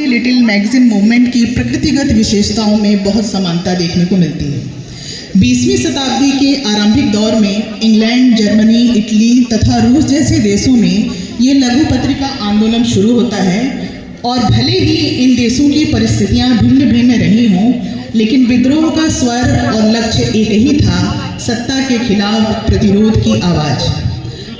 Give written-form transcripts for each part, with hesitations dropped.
Little magazine movement की प्रकृतिगत विशेषताओं में बहुत समानता देखने को मिलती है। 20वीं शताब्दी के आरंभिक दौर में इंग्लैंड, जर्मनी, इटली तथा रूस जैसे देशों में ये लघु पत्रिका आंदोलन शुरू होता है और भले ही इन देशों की परिस्थितियां भिन्न भिन्न रही हों, लेकिन विद्रोह का स्वर और लक्ष्य एक ही था, सत्ता के खिलाफ प्रतिरोध की आवाज़।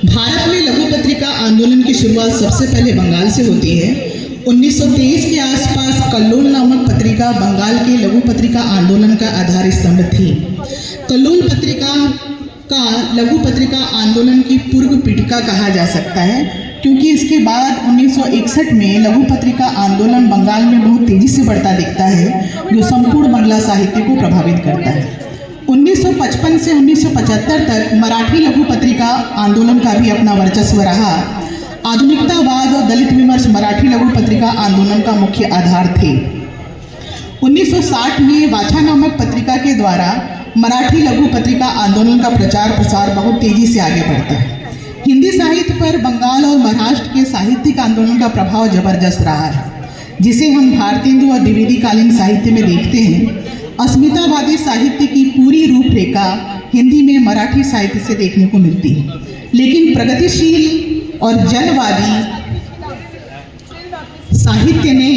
भारत में लघु पत्रिका आंदोलन की शुरुआत सबसे पहले बंगाल से होती है। 1923 के आसपास कल्लोल नामक पत्रिका बंगाल के लघु पत्रिका आंदोलन का आधार स्तंभ थी। कल्लोल पत्रिका का लघु पत्रिका आंदोलन की पूर्व पीठिका कहा जा सकता है, क्योंकि इसके बाद 1961 में लघु पत्रिका आंदोलन बंगाल में बहुत तेजी से बढ़ता दिखता है, जो संपूर्ण बांग्ला साहित्य को प्रभावित करता है। 1955 से 1975 तक मराठी लघु पत्रिका आंदोलन का भी अपना वर्चस्व रहा। आधुनिकतावाद और दलित विमर्श मराठी लघु पत्रिका आंदोलन का मुख्य आधार थे। 1960 में वाचा नामक पत्रिका के द्वारा मराठी लघु पत्रिका आंदोलन का प्रचार प्रसार बहुत तेजी से आगे बढ़ता है। हिंदी साहित्य पर बंगाल और महाराष्ट्र के साहित्यिक आंदोलन का प्रभाव जबरदस्त रहा है, जिसे हम भारतेंदु और द्विवेदी कालीन साहित्य में देखते हैं। अस्मितावादी साहित्य की पूरी रूपरेखा हिंदी में मराठी साहित्य से देखने को मिलती है, लेकिन प्रगतिशील और जनवादी साहित्य ने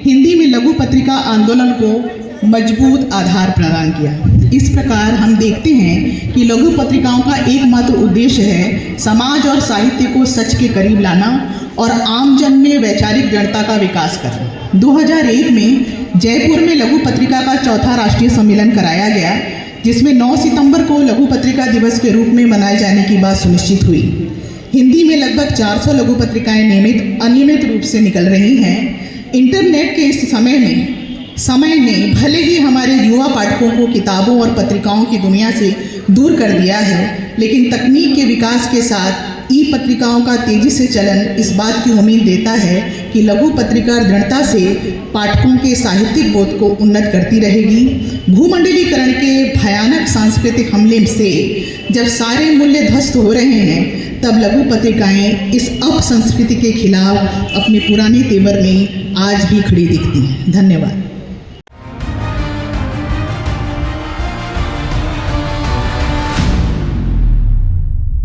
हिंदी में लघु पत्रिका आंदोलन को मजबूत आधार प्रदान किया। इस प्रकार हम देखते हैं कि लघु पत्रिकाओं का एकमात्र उद्देश्य है समाज और साहित्य को सच के करीब लाना और आम जन में वैचारिक दृढ़ता का विकास करना। 2001 में जयपुर में लघु पत्रिका का चौथा राष्ट्रीय सम्मेलन कराया गया, जिसमें 9 सितंबर को लघु पत्रिका दिवस के रूप में मनाए जाने की बात सुनिश्चित हुई। हिंदी में लगभग 400 लघु पत्रिकाएं अनियमित रूप से निकल रही हैं। इंटरनेट के इस समय ने भले ही हमारे युवा पाठकों को किताबों और पत्रिकाओं की दुनिया से दूर कर दिया है, लेकिन तकनीक के विकास के साथ ई पत्रिकाओं का तेजी से चलन इस बात की उम्मीद देता है कि लघु पत्रिका दृढ़ता से पाठकों के साहित्यिक बोध को उन्नत करती रहेगी। भूमंडलीकरण के भयानक सांस्कृतिक हमले से जब सारे मूल्य ध्वस्त हो रहे हैं, तब लघु पत्रिकाएं इस अपसंस्कृति के खिलाफ अपने पुराने तेवर में आज भी खड़ी दिखती हैं। धन्यवाद।